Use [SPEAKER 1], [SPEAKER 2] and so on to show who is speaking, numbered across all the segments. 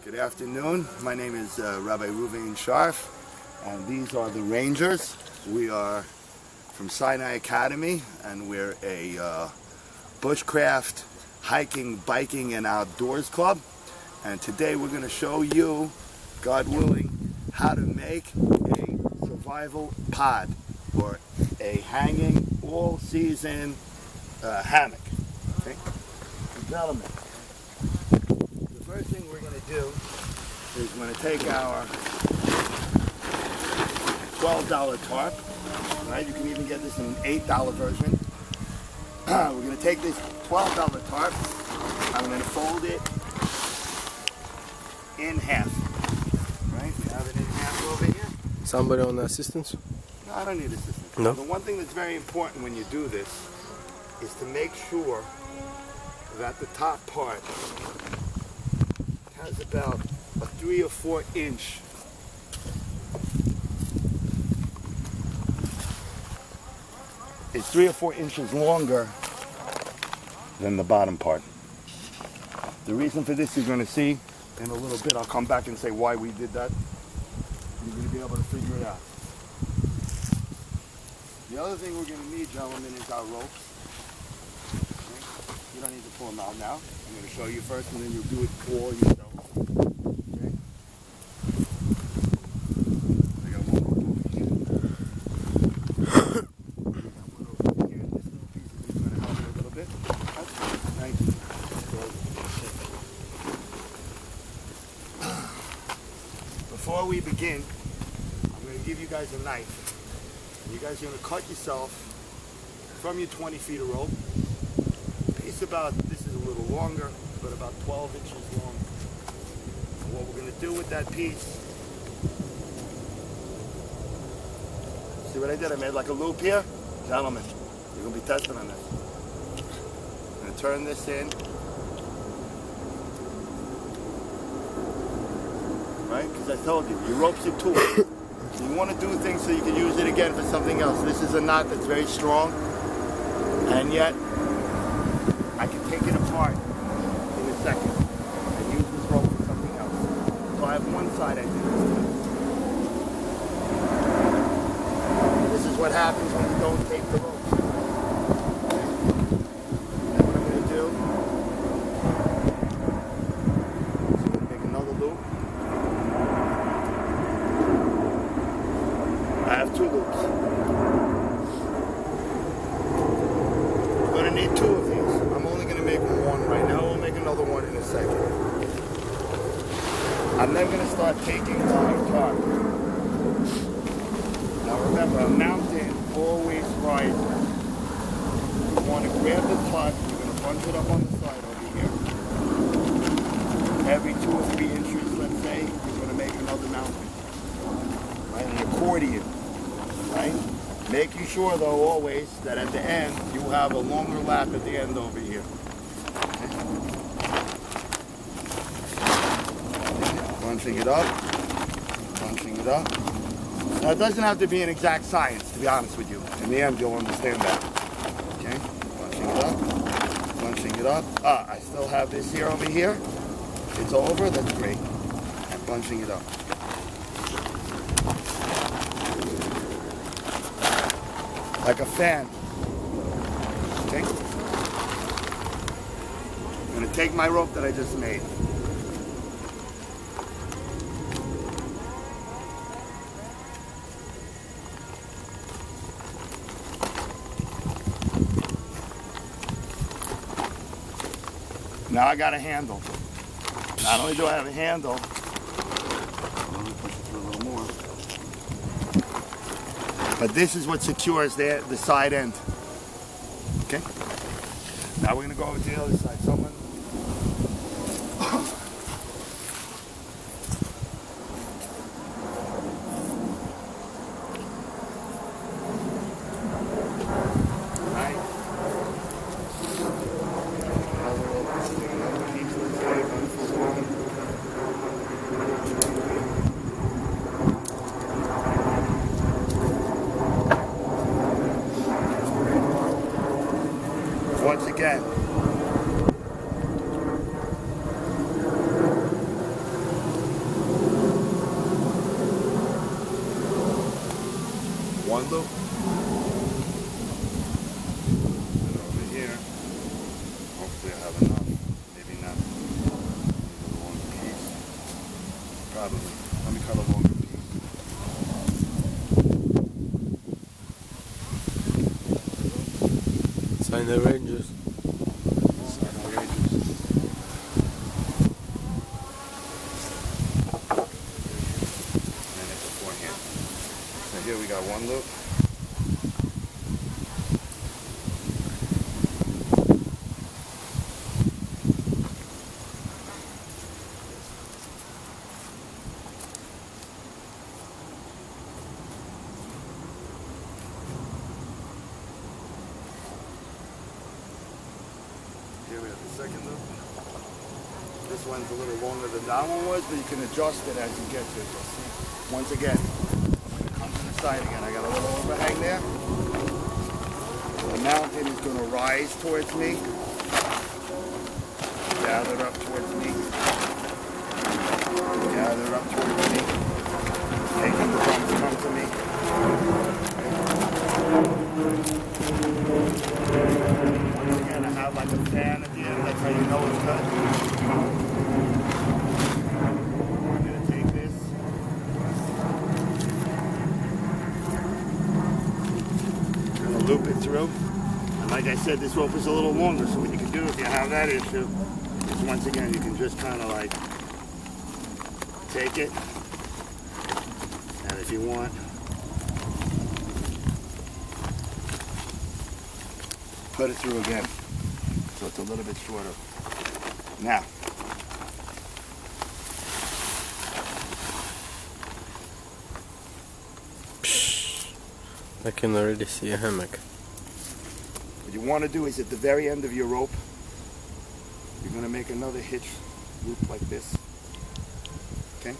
[SPEAKER 1] Good afternoon. My name is Rabbi Ruvein Scharf, and these are the Rangers. We are from Sinai Academy, and we're a bushcraft, hiking, biking, and outdoors club. And today we're going to show you, God willing, how to make a survival pod or a hanging all-season hammock. Okay? Gentlemen, the first thing we're going to do is we're going to take our $12 tarp, right? You can even get this in an $8 version. We're going to take this $12 tarp, I'm going to fold it in half, right? We have it in half over here.
[SPEAKER 2] Somebody on the assistance?
[SPEAKER 1] No, I don't need assistance.
[SPEAKER 2] No?
[SPEAKER 1] The one thing that's very important when you do this is to make sure that the top part has about a 3 or 4 inch it's 3 or 4 inches longer than the bottom part. The reason for this you're going to see in a little bit. I'll come back and say why we did that. You're going to be able to figure it out. The other thing we're going to need, gentlemen, is our ropes. Okay? You don't need to pull them out now. I'm going to show you first, and then you'll do it all yourself. Okay? I got one rope over here. I got one over here. This little piece is going to help me a little bit. That's fine. Thank you. Before we begin, I'm going to give you guys a knife. You guys are going to cut yourself from your 20 feet of rope. Piece about, this is a little longer, but about 12 inches long. And what we're going to do with that piece, see what I did? I made like a loop here. Gentlemen, you're going to be testing on this. I'm going to turn this in. Right? Because I told you, your rope's your tool. So you want to do things so you can use it again for something else. This is a knot that's very strong, and yet I can take it apart in a second and use this rope for something else. So I have one side I do this. This is what happens when you don't tape the rope. And what I'm going to do is I'm going to make another loop. I have 2 loops. We're going to need 2 of these. I'm only going to make one right now. We'll make another one in a second. I'm then going to start taking my tarp. Now remember, a mountain always rises. You want to grab the tarp. You're going to bunch it up on the side over here. Every 2 or 3 inches, let's say, you're going to make another mountain. Right? An accordion. Right? Making sure though always that at the end you have a longer lap at the end over here. Bunching it up. Bunching it up. Now it doesn't have to be an exact science, to be honest with you. In the end you'll understand that. Okay? Bunching it up. Bunching it up. I still have this here over here. It's over, that's great. And bunching it up. Like a fan. Okay? I'm going to take my rope that I just made. Now I got a handle. Not only do I have a handle, let me push it through a little more. But this is what secures the side end. Okay? Now we're going to go over to the other side. Someone. Once again,
[SPEAKER 2] one loop.
[SPEAKER 1] And over here, hopefully I have enough. Maybe not. Maybe a longer piece. Probably. Let me cut a longer piece.
[SPEAKER 2] Sinai Rangers.
[SPEAKER 1] Sinai Rangers. And it's a forehand. So here we got one loop. Here we have the second loop. This one's a little longer than that one was, but you can adjust it as you get to it. You'll see. Once again, I'm going to come to the side again. I got a little overhang there. The mountain is going to rise towards me, gather up towards me, gather up towards me, making the drums come to me. Once again, I have like a fan at the end. That's how you know it's cut. I'm going to take this. I'm going to loop it through. And like I said, this rope is a little longer. So what you can do if you have that issue is once again, you can just kind of like take it. And if you want, put it through again, so it's a little bit shorter. Now,
[SPEAKER 2] I can already see a hammock.
[SPEAKER 1] what you want to do is at the very end of your rope, you're going to make another hitch loop like this. Okay?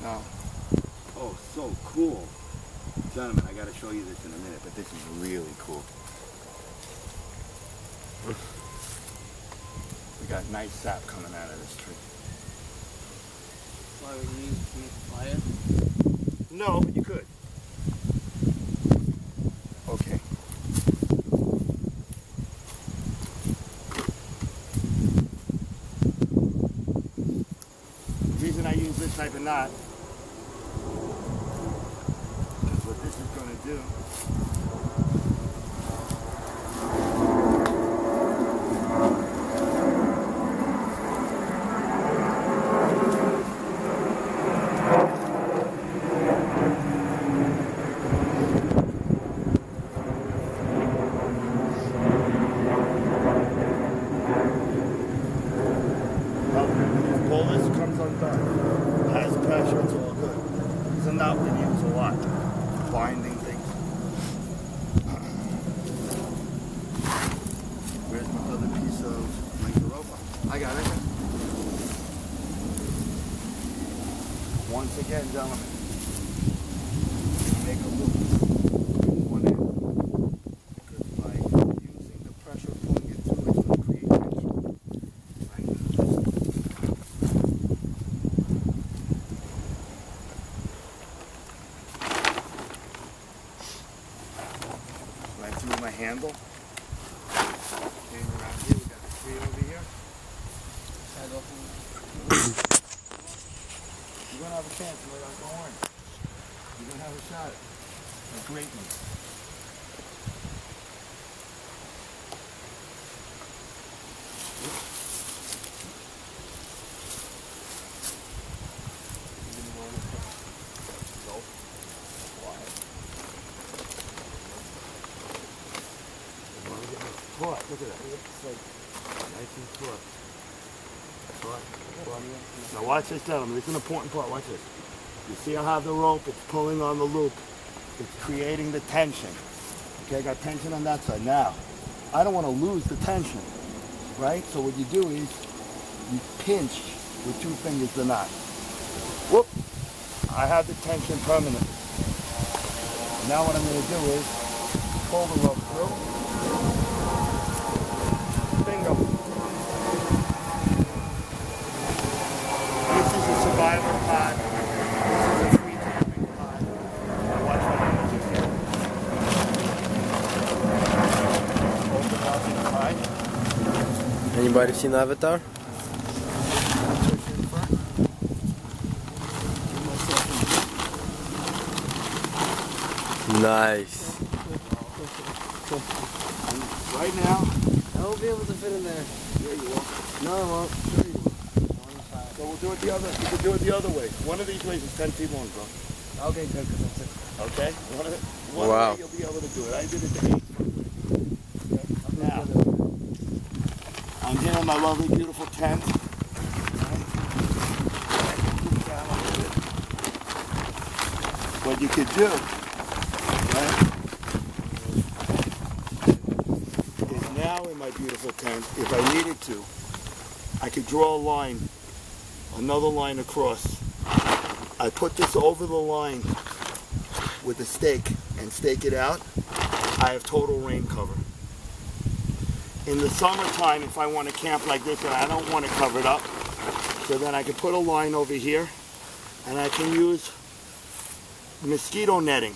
[SPEAKER 1] Now, oh, so cool. Gentlemen, I got to show you this in a minute, but this is really cool. We got nice sap coming out of this tree.
[SPEAKER 3] Why would you use to make fire?
[SPEAKER 1] No, but you could. Okay. The reason I use this type of knot is what this is going to do. Pull this, comes undone. Has pressure, it's all good. It's a knot we use a lot. Binding things. Where's my other piece of length of rope? I got it. Once again, gentlemen, make a loop in one end. Because by using the pressure, pulling it through, it's going to create tension. Right through my handle. Came around here, we got the tree over here. You're gonna have a chance, don't worry. You're gonna have a shot. A great one. Look at that. It's like nice and taut. Now watch this, gentlemen. This is an important part. Watch this. You see I have the rope. It's pulling on the loop. It's creating the tension. Okay, I got tension on that side. Now, I don't want to lose the tension, right? So what you do is you pinch with two fingers the knot. Whoop! I have the tension permanently. Now what I'm going to do is pull the rope through. Bingo.
[SPEAKER 2] Anybody seen Avatar? Nice.
[SPEAKER 1] Right now,
[SPEAKER 3] I won't be able to fit in there.
[SPEAKER 1] there you are.
[SPEAKER 3] No, I won't.
[SPEAKER 1] There you are. So we'll do it the other. You can do it the other way. One of these ways is 10 feet long, bro.
[SPEAKER 3] Okay, good, because I'm sick.
[SPEAKER 1] Okay? One
[SPEAKER 2] Wow.
[SPEAKER 1] way you'll be able to do it. I did it to 8. Okay? Now, I'm here in my lovely, beautiful tent. What you could do, right, is now in my beautiful tent, if I needed to, I could draw a line, another line across. I put this over the line with a stake and stake it out. I have total rain cover. In the summertime, if I want to camp like this and I don't want to cover it up, so then I can put a line over here and I can use mosquito netting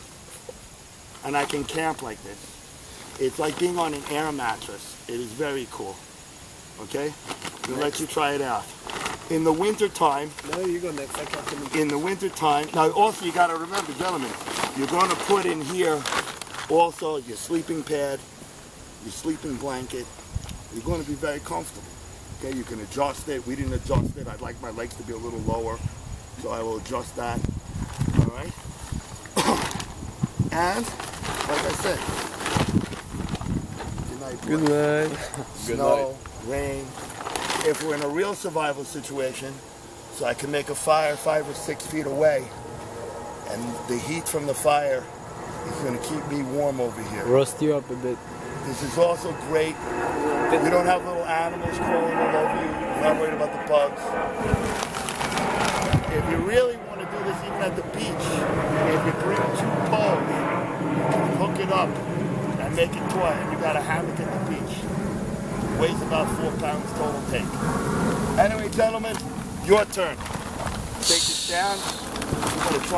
[SPEAKER 1] and I can camp like this. It's like being on an air mattress. It is very cool. Okay? We'll let you try it out. In the winter time,
[SPEAKER 3] No, you go next. I can't finish.
[SPEAKER 1] in the winter time, now also you got to remember, gentlemen, you're going to put in here also your sleeping pad, your sleeping blanket. You're going to be very comfortable. Okay, you can adjust it. We didn't adjust it. I'd like my legs to be a little lower, so I will adjust that. All right. And like I said, good night.
[SPEAKER 2] Good
[SPEAKER 1] boys.
[SPEAKER 2] night.
[SPEAKER 1] Snow, rain. If we're in a real survival situation, so I can make a fire 5 or 6 feet away, and the heat from the fire is going to keep me warm over here.
[SPEAKER 2] Roast you up a bit.
[SPEAKER 1] This is also great. We don't have little animals crawling all over you. You're not worried about the bugs. If you really want to do this even at the beach, if you bring 2 poles, you can hook it up and make it toy, and you got a hammock at the beach. Weighs about 4 pounds total take. Anyway, gentlemen, your turn. Take this down. We're going to try.